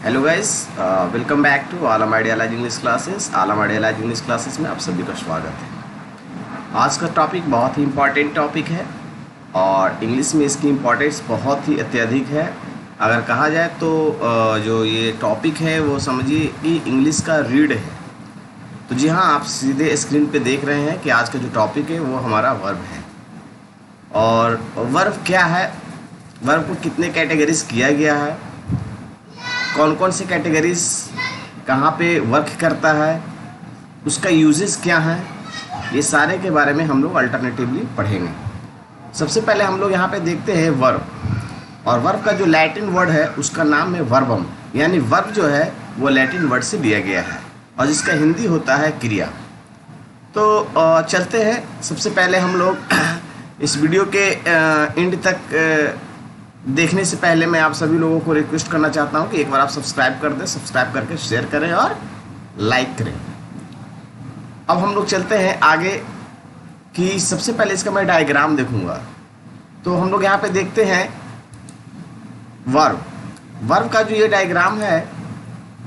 Hello guys, welcome back to Alam ideology English classes. Alam ideology English classes में आप सभी का स्वागत है। आज का टॉपिक बहुत ही इम्पॉर्टेंट टॉपिक है और इंग्लिश में इसकी इम्पोर्टेंस बहुत ही अत्यधिक है। अगर कहा जाए तो जो ये टॉपिक है वो समझिए कि इंग्लिश का रीढ़ है। तो जी हाँ, आप सीधे स्क्रीन पे देख रहे हैं कि आज का जो टॉपिक है वो हमारा वर्ब है। और वर्ब क्या है, वर्ब को कितने कैटेगरीज किया गया है, कौन कौन सी कैटेगरीज कहाँ पे वर्क करता है, उसका यूजेस क्या है, ये सारे के बारे में हम लोग अल्टरनेटिवली पढ़ेंगे। सबसे पहले हम लोग यहाँ पे देखते हैं वर्ब, और वर्ब का जो लैटिन वर्ड है उसका नाम है वर्बम, यानी वर्ब जो है वो लैटिन वर्ड से लिया गया है और जिसका हिंदी होता है क्रिया। तो चलते हैं। सबसे पहले हम लोग इस वीडियो के एंड तक देखने से पहले मैं आप सभी लोगों को रिक्वेस्ट करना चाहता हूं कि एक बार आप सब्सक्राइब कर दें, सब्सक्राइब करके शेयर करें और लाइक करें। अब हम लोग चलते हैं आगे कि सबसे पहले इसका मैं डायग्राम देखूंगा। तो हम लोग यहाँ पे देखते हैं वर्ब। वर्ब का जो ये डायग्राम है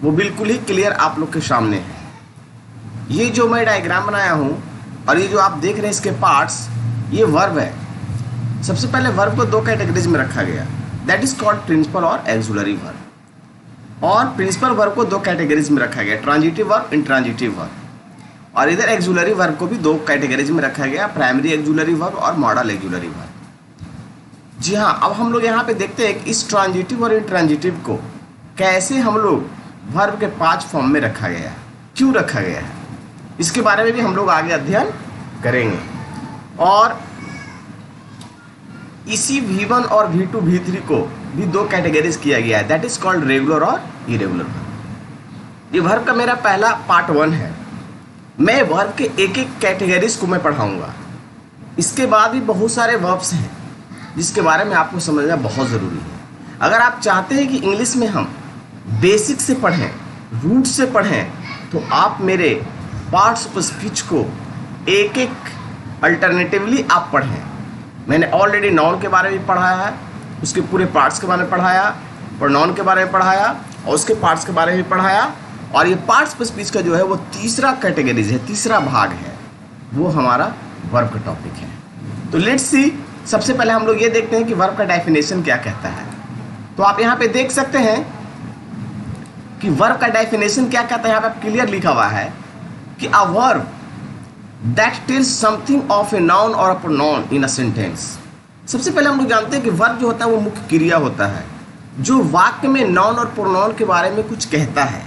वो बिल्कुल ही क्लियर आप लोग के सामने है। ये जो मैं डायग्राम बनाया हूँ और ये जो आप देख रहे हैं इसके पार्ट्स, ये वर्ब है। सबसे पहले वर्ब को दो कैटेगरीज में रखा गया, दैट इज कॉल्ड प्रिंसिपल और एक्सुलरी वर्ब। और प्रिंसिपल वर्ब को दो कैटेगरीज में रखा गया, ट्रांजिटिव वर्ब, इंट्रांजिटिव वर्ब। और इधर एक्सुलरी वर्ब को भी दो कैटेगरीज में रखा गया, प्राइमरी एक्सुलरी वर्ब और मॉडल एक्सुलरी वर्ब। जी हाँ, अब हम लोग यहाँ पे देखते हैं कि इस ट्रांजिटिव और इंट्रांजिटिव को कैसे हम लोग वर्ब के 5 फॉर्म में रखा गया है, क्यों रखा गया है, इसके बारे में भी हम लोग आगे अध्ययन करेंगे। और इसी V1 और V2 V3 को भी दो कैटेगरीज किया गया है, दैट इज कॉल्ड रेगुलर और इरेगुलर वर्ब। ये वर्ब का मेरा पहला पार्ट 1 है। मैं वर्ब के एक एक कैटेगरीज को मैं पढ़ाऊंगा। इसके बाद भी बहुत सारे वर्ब्स हैं जिसके बारे में आपको समझना बहुत ज़रूरी है। अगर आप चाहते हैं कि इंग्लिश में हम बेसिक से पढ़ें, रूट से पढ़ें, तो आप मेरे पार्ट्स ऑफ स्पीच को एक एक अल्टरनेटिवली आप पढ़ें। मैंने ऑलरेडी नाउन के बारे में पढ़ाया है, उसके पूरे पार्ट्स के बारे में पढ़ाया, प्रोनाउन के बारे में पढ़ाया और उसके पार्ट्स के बारे में पढ़ाया। और ये पार्ट्स ऑफ स्पीच का जो है वो तीसरा कैटेगरीज है, तीसरा भाग है, वो हमारा वर्ब का टॉपिक है। तो लेट्स सी, सबसे पहले हम लोग ये देखते हैं कि वर्ब का डेफिनेशन क्या कहता है। तो आप यहाँ पे देख सकते हैं कि वर्ब का डेफिनेशन क्या कहता है। यहाँ पे क्लियर लिखा हुआ है कि a verb that tells something of a noun or a pronoun in a sentence। सबसे पहले हम लोग जानते हैं कि वर्ब जो होता है वो मुख्य क्रिया होता है जो वाक्य में नाउन और प्रोनाउन के बारे में कुछ कहता है,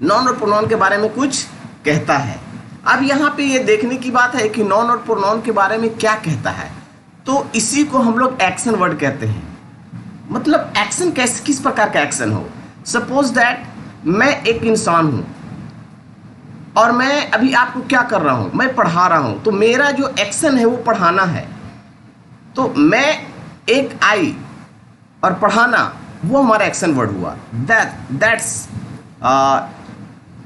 नाउन और प्रोनाउन के बारे में कुछ कहता है। अब यहाँ पे ये देखने की बात है कि नाउन और प्रोनाउन के बारे में क्या कहता है, तो इसी को हम लोग एक्शन वर्ड कहते हैं। मतलब एक्शन कैसे, किस प्रकार का एक्शन हो। सपोज दैट मैं एक इंसान हूँ और मैं अभी आपको क्या कर रहा हूं, मैं पढ़ा रहा हूं, तो मेरा जो एक्शन है वो पढ़ाना है। तो मैं एक आई और पढ़ाना, वो हमारा एक्शन वर्ड हुआ। That's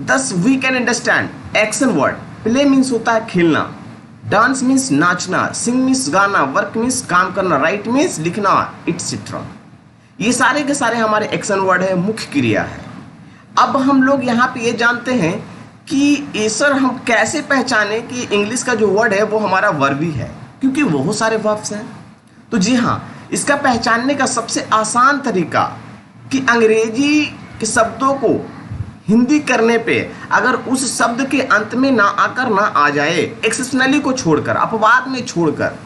thus we can understand action word. Play means होता है खेलना, डांस मीन्स नाचना, सिंग मीन्स गाना, वर्क मीन्स काम करना, राइट मीन्स लिखना, इट्सेट्रा। ये सारे के सारे हमारे एक्शन वर्ड है, मुख्य क्रिया है। अब हम लोग यहाँ पे ये जानते हैं कि ये सर हम कैसे पहचाने कि इंग्लिश का जो वर्ड है वो हमारा वर्ब ही है, क्योंकि बहुत सारे वर्ब्स हैं। तो जी हाँ, इसका पहचानने का सबसे आसान तरीका कि अंग्रेजी के शब्दों को हिंदी करने पे अगर उस शब्द के अंत में ना आकर ना आ जाए, एक्सेप्शनली को छोड़कर, अपवाद में छोड़कर,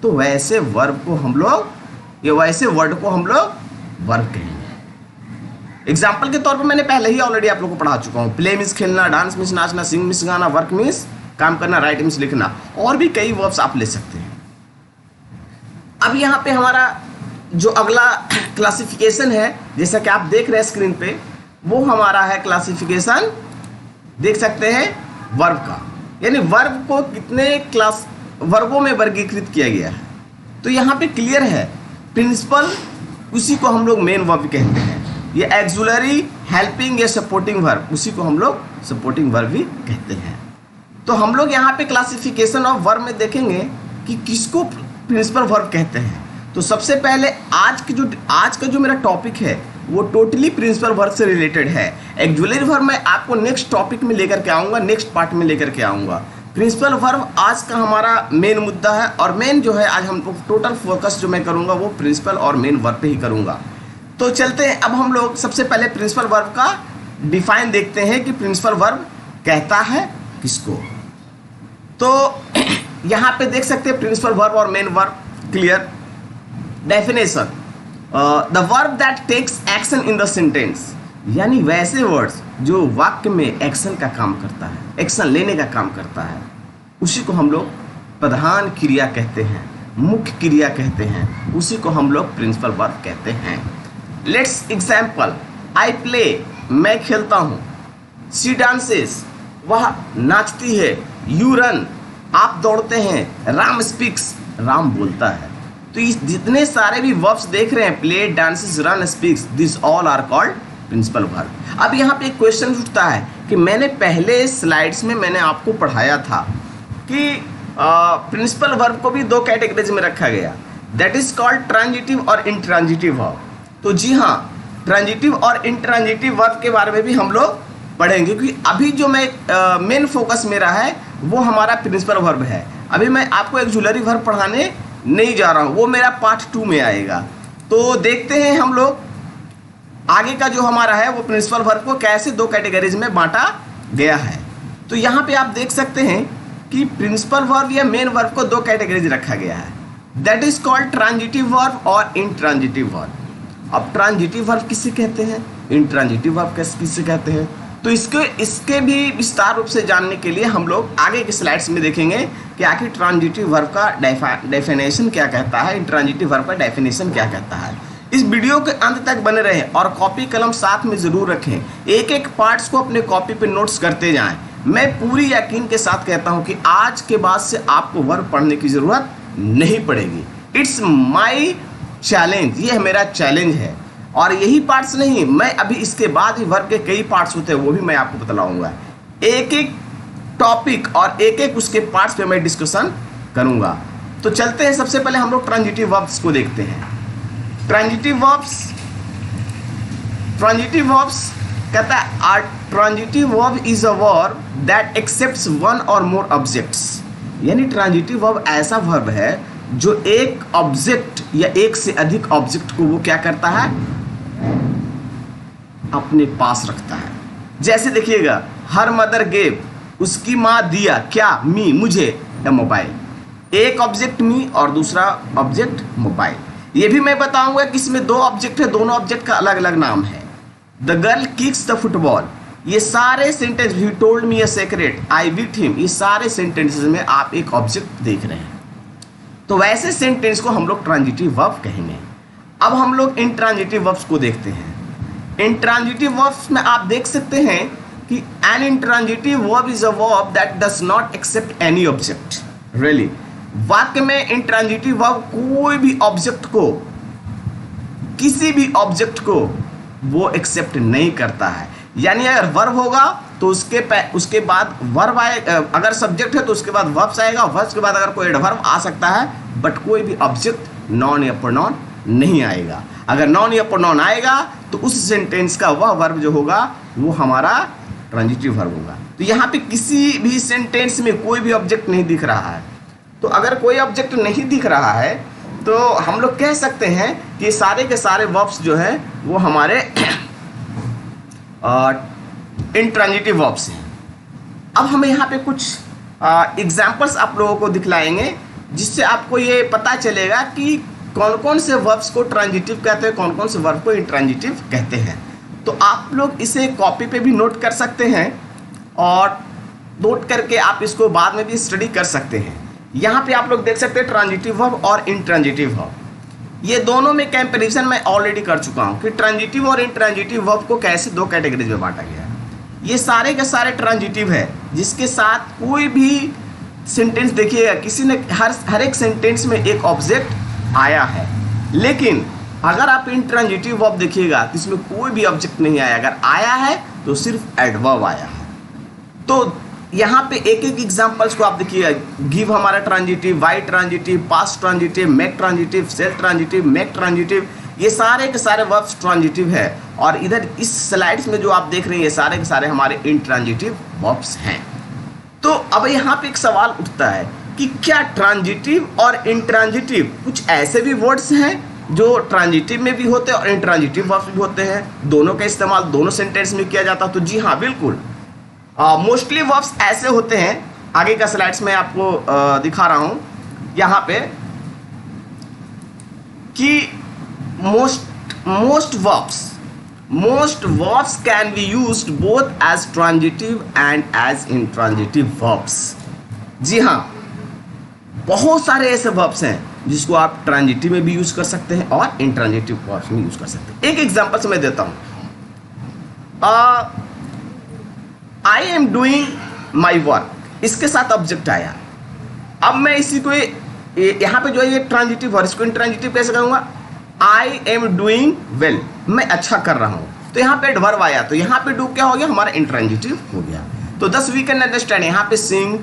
तो वैसे वर्ब को हम लोग, या वैसे वर्ड को हम लोग वर्ब कहेंगे। एग्जाम्पल के तौर पर मैंने पहले ही ऑलरेडी आप लोगों को पढ़ा चुका हूँ। प्ले मीन्स खेलना, डांस मीन्स नाचना, सिंग मीन्स गाना, वर्क मीन्स काम करना, राइट मीन्स लिखना, और भी कई वर्ब्स आप ले सकते हैं। अब यहाँ पे हमारा जो अगला क्लासिफिकेशन है, जैसा कि आप देख रहे हैं स्क्रीन पे, वो हमारा है क्लासिफिकेशन, देख सकते हैं वर्ब का, यानी वर्ब को कितने क्लास वर्गों में वर्गीकृत किया गया है। तो यहाँ पे क्लियर है, प्रिंसिपल, उसी को हम लोग मेन वर्ब कहते हैं। ये एक्सुलरी, हेल्पिंग या सपोर्टिंग वर्ब, उसी को हम लोग सपोर्टिंग वर्ब भी कहते हैं। तो हम लोग यहाँ पे क्लासिफिकेशन ऑफ वर्ब में देखेंगे कि किसको प्रिंसिपल वर्ब कहते हैं। तो सबसे पहले आज का जो मेरा टॉपिक है वो टोटली प्रिंसिपल वर्ब से रिलेटेड है। एक्जुलरी वर्ब मैं आपको नेक्स्ट टॉपिक में लेकर के आऊँगा, नेक्स्ट पार्ट में लेकर के आऊँगा। प्रिंसिपल वर्ब आज का हमारा मेन मुद्दा है, और मेन जो है आज हम टोटल फोकस जो मैं करूँगा वो प्रिंसिपल और मेन वर्ब पे ही करूँगा। तो चलते हैं, अब हम लोग सबसे पहले प्रिंसिपल वर्ब का डिफाइन देखते हैं कि प्रिंसिपल वर्ब कहता है किसको। तो यहाँ पे देख सकते हैं प्रिंसिपल वर्ब और main verb clear. Definition, the verb that takes action in the sentence, यानी वैसे वर्ड्स जो वाक्य में एक्शन का काम करता है, एक्शन लेने का काम करता है, उसी को हम लोग प्रधान क्रिया कहते हैं, मुख्य क्रिया कहते हैं, उसी को हम लोग प्रिंसिपल वर्ब कहते हैं। लेट्स एग्जाम्पल, आई प्ले, मैं खेलता हूँ, शी डांसेस, वह नाचती है, यू रन, आप दौड़ते हैं, राम स्पीक्स, राम बोलता है। तो इस जितने सारे भी वर्ब्स देख रहे हैं, play, dances, run, speaks, this all are called principal verb. अब यहाँ पे एक क्वेश्चन उठता है कि मैंने पहले स्लाइड्स में मैंने आपको पढ़ाया था कि प्रिंसिपल वर्ब को भी दो कैटेगरीज में रखा गया, दैट इज कॉल्ड ट्रांजिटिव और इंट्रांजिटिव वर्ब। तो जी हाँ, ट्रांजिटिव और इंट्रांजिटिव वर्ब के बारे में भी हम लोग पढ़ेंगे, क्योंकि अभी जो मैं मेन फोकस मेरा है वो हमारा प्रिंसिपल वर्ब है। अभी मैं आपको एक्जुलरी वर्ब पढ़ाने नहीं जा रहा हूँ, वो मेरा पार्ट 2 में आएगा। तो देखते हैं हम लोग आगे का जो हमारा है वो प्रिंसिपल वर्ब को कैसे दो कैटेगरीज में बांटा गया है। तो यहाँ पे आप देख सकते हैं कि प्रिंसिपल वर्ब या मेन वर्ब को दो कैटेगरीज रखा गया है, that is called transitive verb और इंट्रांजिटिव वर्ब। अब ट्रांजिटिव वर्ब किसे कहते हैं, इंट्रांजिटिव वर्ब किसे कहते हैं, तो इसके भी विस्तार रूप से जानने के लिए हम लोग आगे के स्लाइड्स में देखेंगे कि आखिर ट्रांजिटिव वर्ब का डेफिनेशन क्या कहता है, इंट्रांजिटिव वर्ब का डेफिनेशन क्या कहता है। इस वीडियो के अंत तक बने रहें और कॉपी कलम साथ में ज़रूर रखें, एक एक पार्ट्स को अपने कॉपी पे नोट्स करते जाएं। मैं पूरी यकीन के साथ कहता हूं कि आज के बाद से आपको वर्ब पढ़ने की ज़रूरत नहीं पड़ेगी। इट्स माई चैलेंज, ये मेरा चैलेंज है। और यही पार्ट्स नहीं, मैं अभी इसके बाद ही वर्ब के कई पार्ट्स होते हैं वो भी मैं आपको बतलाऊंगा। एक एक टॉपिक और एक एक उसके पार्ट्स पे मैं डिस्कशन करूंगा। तो चलते हैं, सबसे पहले हम लोग ट्रांजिटिव वर्ब्स को देखते हैं। ट्रांजिटिव वर्ब्स कहता है transitive verb is a verb that accepts one और मोर ऑब्जेक्ट्स, यानी ट्रांजिटिव वर्ब ऐसा वर्ब है जो एक ऑब्जेक्ट या एक से अधिक ऑब्जेक्ट को वो क्या करता है, अपने पास रखता है। जैसे देखिएगा, हर मदर गेव, उसकी माँ दिया क्या, मी, मुझे, द मोबाइल। एक ऑब्जेक्ट मी और दूसरा ऑब्जेक्ट मोबाइल। ये भी मैं बताऊंगा कि इसमें दो ऑब्जेक्ट है, दोनों ऑब्जेक्ट का अलग अलग नाम है। The girl kicks the football, ये सारे sentence, he told me a secret, I with him, ये सारे सेंटेंसेस में आप एक ऑब्जेक्ट देख रहे हैं। तो वैसे सेंटेंस को हम लोग ट्रांजिटिव वर्ब कहेंगे। अब हम लोग इंट्रांजिटिव वर्ब्स को देखते हैं। इंट्रांजिटिव वर्ब्स में आप देख सकते हैं कि an intransitive verb is a verb that does not accept any object. Really, वाक्य में इंट्रांजिटिव वर्ब कोई भी ऑब्जेक्ट को, किसी भी ऑब्जेक्ट को वो एक्सेप्ट नहीं करता है। यानी अगर वर्ब होगा तो उसके बाद वर्ब आए, अगर सब्जेक्ट है तो उसके बाद वर्ब्स आएगा, वर्ब्स के बाद अगर कोई एडवर्ब आ सकता है, बट कोई भी ऑब्जेक्ट नॉन या प्रोनाउन नहीं आएगा। अगर नॉन या प्रोनाउन आएगा तो उस सेंटेंस का वह वर्ब जो होगा वो हमारा ट्रांजिटिव वर्ब होगा। तो यहाँ पे किसी भी सेंटेंस में कोई भी ऑब्जेक्ट नहीं दिख रहा है। तो अगर कोई ऑब्जेक्ट नहीं दिख रहा है तो हम लोग कह सकते हैं कि सारे के सारे वर्ब्स जो है वो हमारे इंट्रांजिटिव वर्ब्स हैं। अब हम यहाँ पे कुछ एग्जाम्पल्स आप लोगों को दिखलाएंगे जिससे आपको ये पता चलेगा कि कौन कौन से वर्ब्स को ट्रांजिटिव कहते हैं, कौन कौन से वर्ब को इंट्रांजिटिव कहते हैं। तो आप लोग इसे कॉपी पे भी नोट कर सकते हैं और नोट करके आप इसको बाद में भी स्टडी कर सकते हैं। यहाँ पे आप लोग देख सकते हैं ट्रांजिटिव वर्ब और इंट्रांजिटिव वर्ब, ये दोनों में कंपैरिजन मैं ऑलरेडी कर चुका हूँ कि ट्रांजिटिव और इंट्रांजिटिव वर्ब को कैसे दो कैटेगरीज में बांटा गया है। ये सारे के सारे ट्रांजिटिव है जिसके साथ कोई भी सेंटेंस देखिएगा, किसी ने हर एक सेंटेंस में एक ऑब्जेक्ट आया है। लेकिन अगर आप इंट्रांजिटिव वर्ब देखिएगा तो इसमें कोई भी ऑब्जेक्ट नहीं आया, अगर आया है तो सिर्फ एडवर्ब आया है। तो यहाँ पे एक एक एग्जांपल्स को आप देखिएगा, गिव हमारा transitive, why transitive, past transitive, make transitive, sell transitive, make transitive, ये सारे के सारे वर्ब्स ट्रांजिटिव है। और इधर इस स्लाइड्स में जो आप देख रहे हैं ये सारे के सारे हमारे इंट्रांजिटिव वर्ब्स हैं। तो अब यहाँ पे एक सवाल उठता है कि क्या ट्रांजिटिव और इंट्रांजिटिव कुछ ऐसे भी वर्ड्स हैं जो ट्रांजिटिव में भी होते हैं और इंट्रांजिटिव वर्ब्स भी होते हैं, दोनों का इस्तेमाल दोनों सेंटेंस में किया जाता है? तो जी हाँ, बिल्कुल। मोस्टली वर्ब्स ऐसे होते हैं, आगे का स्लाइड्स में आपको दिखा रहा हूँ यहाँ पे, कि most verbs can be used both as transitive and as intransitive verbs। जी हाँ, बहुत सारे ऐसे verbs हैं जिसको आप ट्रांजिटिव में भी यूज कर सकते हैं और इंट्रांजिटिव वर्ब्स में यूज कर सकते हैं। एक एग्जांपल से मैं देता हूं, I am doing my work, इसके साथ ऑब्जेक्ट आया। अब मैं इसी को यहाँ पे जो है ये ट्रांजिटिव वर्ब, इसको इंट्रांजिटिव कैसे करूंगा? आई एम डूइंग वेल, मैं अच्छा कर रहा हूं। तो यहाँ पे एडवर्ब आया, तो यहाँ पे डू क्या हो गया? हमारा इंट्रांजिटिव हो गया। तो दस वी कैन अंडरस्टैंड, यहाँ पे सिंग,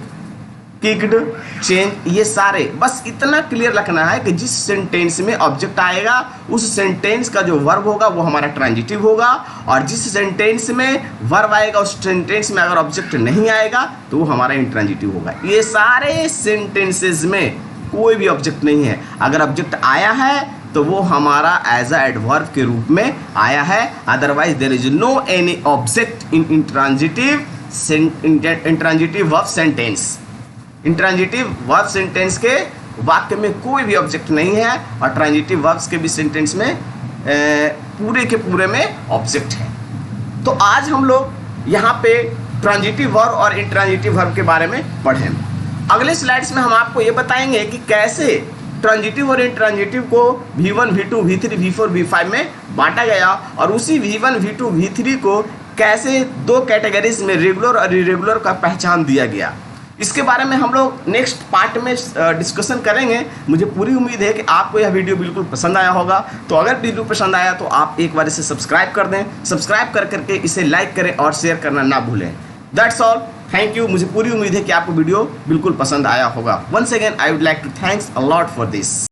किक्ड, चेंज, ये सारे बस इतना क्लियर रखना है कि जिस सेंटेंस में ऑब्जेक्ट आएगा उस सेंटेंस का जो वर्ब होगा वो हमारा ट्रांजिटिव होगा, और जिस सेंटेंस में वर्ब आएगा उस सेंटेंस में अगर ऑब्जेक्ट नहीं आएगा तो वो हमारा इंट्रांजिटिव होगा। ये सारे सेंटेंसेस में कोई भी ऑब्जेक्ट नहीं है, अगर ऑब्जेक्ट आया है तो वो हमारा एज अ एडवर्ब के रूप में आया है, otherwise there is no any object in intransitive verb sentence. Intransitive verb sentence के वाक्य में कोई भी ऑब्जेक्ट नहीं है, और ट्रांजिटिव वर्ब्स के भी सेंटेंस में पूरे के पूरे में ऑब्जेक्ट है। तो आज हम लोग यहाँ पे ट्रांजिटिव वर्ब और इंट्रांजिटिव वर्ब के बारे में पढ़ें। अगले स्लाइड्स में हम आपको ये बताएंगे कि कैसे ट्रांजिटिव और इंट्रांजिटिव को V1, V2, V3, V4, V5 में बांटा गया, और उसी V1, V2, V3 को कैसे दो कैटेगरीज में रेगुलर और इरेगुलर का पहचान दिया गया। इसके बारे में हम लोग नेक्स्ट पार्ट में डिस्कशन करेंगे। मुझे पूरी उम्मीद है कि आपको यह वीडियो बिल्कुल पसंद आया होगा। तो अगर वीडियो पसंद आया तो आप एक बार इसे सब्सक्राइब कर दें, सब्सक्राइब कर करके इसे लाइक करें और शेयर करना ना भूलें। That's all, thank you. मुझे पूरी उम्मीद है कि आपको वीडियो बिल्कुल पसंद आया होगा। Once again I would like to thanks a lot for this.